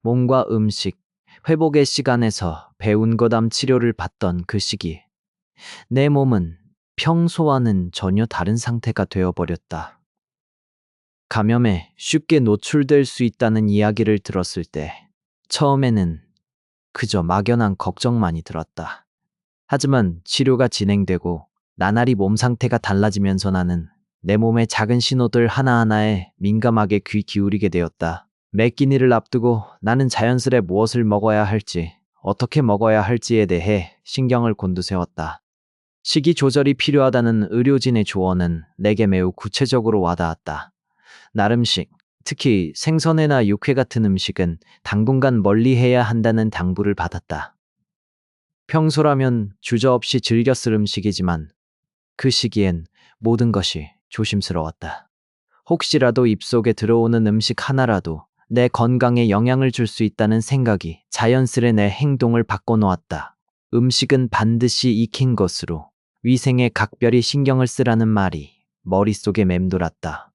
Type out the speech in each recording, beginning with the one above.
몸과 음식, 회복의 시간에서 배운 거담 치료를 받던 그 시기, 내 몸은 평소와는 전혀 다른 상태가 되어버렸다. 감염에 쉽게 노출될 수 있다는 이야기를 들었을 때, 처음에는 그저 막연한 걱정만이 들었다. 하지만 치료가 진행되고 나날이 몸 상태가 달라지면서 나는 내 몸의 작은 신호들 하나하나에 민감하게 귀 기울이게 되었다. 매 끼니를 앞두고 나는 자연스레 무엇을 먹어야 할지, 어떻게 먹어야 할지에 대해 신경을 곤두세웠다. 식이 조절이 필요하다는 의료진의 조언은 내게 매우 구체적으로 와닿았다. 나름식, 특히 생선회나 육회 같은 음식은 당분간 멀리해야 한다는 당부를 받았다. 평소라면 주저없이 즐겼을 음식이지만 그 시기엔 모든 것이 조심스러웠다. 혹시라도 입속에 들어오는 음식 하나라도 내 건강에 영향을 줄 수 있다는 생각이 자연스레 내 행동을 바꿔놓았다. 음식은 반드시 익힌 것으로 위생에 각별히 신경을 쓰라는 말이 머릿속에 맴돌았다.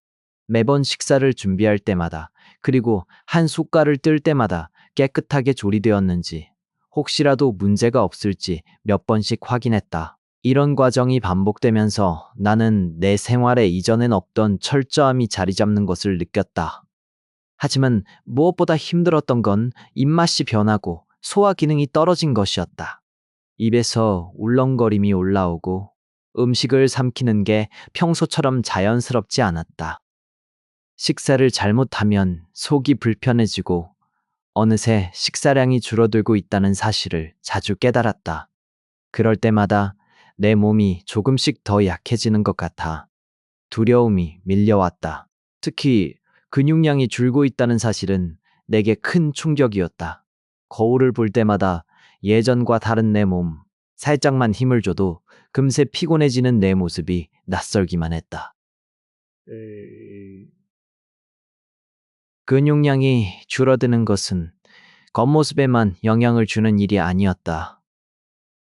매번 식사를 준비할 때마다, 그리고 한 숟갈을 뜰 때마다 깨끗하게 조리되었는지, 혹시라도 문제가 없을지 몇 번씩 확인했다. 이런 과정이 반복되면서 나는 내 생활에 이전엔 없던 철저함이 자리 잡는 것을 느꼈다. 하지만 무엇보다 힘들었던 건 입맛이 변하고 소화 기능이 떨어진 것이었다. 입에서 울렁거림이 올라오고 음식을 삼키는 게 평소처럼 자연스럽지 않았다. 식사를 잘못하면 속이 불편해지고 어느새 식사량이 줄어들고 있다는 사실을 자주 깨달았다. 그럴 때마다 내 몸이 조금씩 더 약해지는 것 같아 두려움이 밀려왔다. 특히 근육량이 줄고 있다는 사실은 내게 큰 충격이었다. 거울을 볼 때마다 예전과 다른 내 몸, 살짝만 힘을 줘도 금세 피곤해지는 내 모습이 낯설기만 했다. 근육량이 줄어드는 것은 겉모습에만 영향을 주는 일이 아니었다.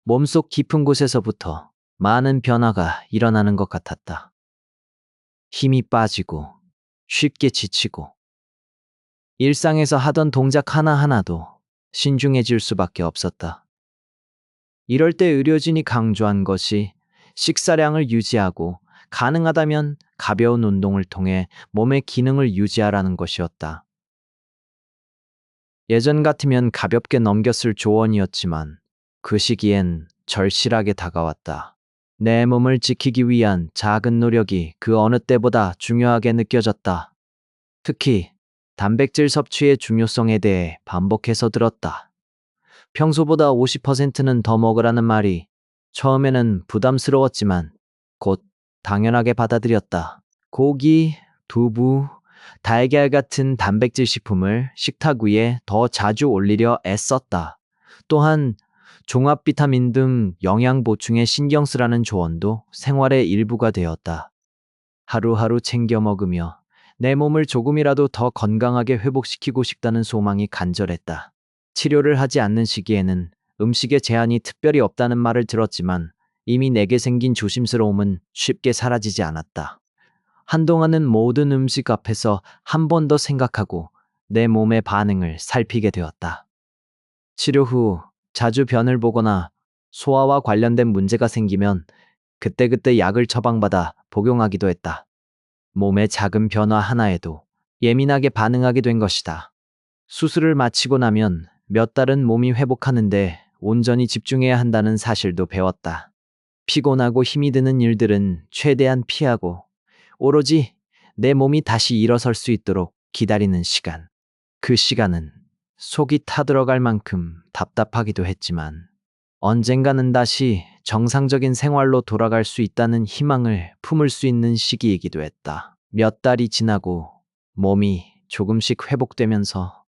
몸속 깊은 곳에서부터 많은 변화가 일어나는 것 같았다. 힘이 빠지고 쉽게 지치고 일상에서 하던 동작 하나하나도 신중해질 수밖에 없었다. 이럴 때 의료진이 강조한 것이 식사량을 유지하고 가능하다면 가벼운 운동을 통해 몸의 기능을 유지하라는 것이었다. 예전 같으면 가볍게 넘겼을 조언이었지만 그 시기엔 절실하게 다가왔다. 내 몸을 지키기 위한 작은 노력이 그 어느 때보다 중요하게 느껴졌다. 특히 단백질 섭취의 중요성에 대해 반복해서 들었다. 평소보다 50%는 더 먹으라는 말이 처음에는 부담스러웠지만 곧 당연하게 받아들였다. 고기, 두부, 달걀 같은 단백질 식품을 식탁 위에 더 자주 올리려 애썼다. 또한 종합 비타민 등 영양 보충에 신경 쓰라는 조언도 생활의 일부가 되었다. 하루하루 챙겨 먹으며 내 몸을 조금이라도 더 건강하게 회복시키고 싶다는 소망이 간절했다. 치료를 하지 않는 시기에는 음식에 제한이 특별히 없다는 말을 들었지만 이미 내게 생긴 조심스러움은 쉽게 사라지지 않았다. 한동안은 모든 음식 앞에서 한 번 더 생각하고 내 몸의 반응을 살피게 되었다. 치료 후 자주 변을 보거나 소화와 관련된 문제가 생기면 그때그때 약을 처방받아 복용하기도 했다. 몸의 작은 변화 하나에도 예민하게 반응하게 된 것이다. 수술을 마치고 나면 몇 달은 몸이 회복하는데 온전히 집중해야 한다는 사실도 배웠다. 피곤하고 힘이 드는 일들은 최대한 피하고 오로지 내 몸이 다시 일어설 수 있도록 기다리는 시간. 그 시간은 속이 타들어갈 만큼 답답하기도 했지만 언젠가는 다시 정상적인 생활로 돌아갈 수 있다는 희망을 품을 수 있는 시기이기도 했다. 몇 달이 지나고 몸이 조금씩 회복되면서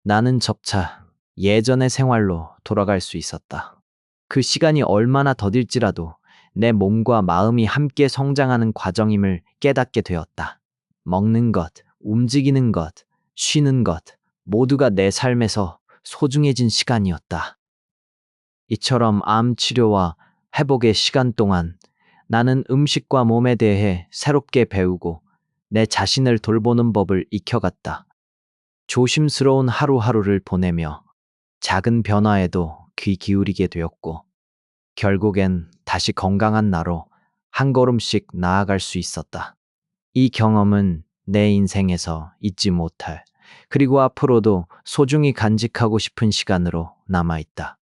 나는 접차 예전의 생활로 돌아갈 수 있었다. 그 시간이 얼마나 더딜지라도 내 몸과 마음이 함께 성장하는 과정임을 깨닫게 되었다. 먹는 것, 움직이는 것, 쉬는 것, 모두가 내 삶에서 소중해진 시간이었다. 이처럼 암 치료와 회복의 시간 동안 나는 음식과 몸에 대해 새롭게 배우고 내 자신을 돌보는 법을 익혀갔다. 조심스러운 하루하루를 보내며 작은 변화에도 귀 기울이게 되었고, 결국엔 다시 건강한 나로 한 걸음씩 나아갈 수 있었다. 이 경험은 내 인생에서 잊지 못할, 그리고 앞으로도 소중히 간직하고 싶은 시간으로 남아있다.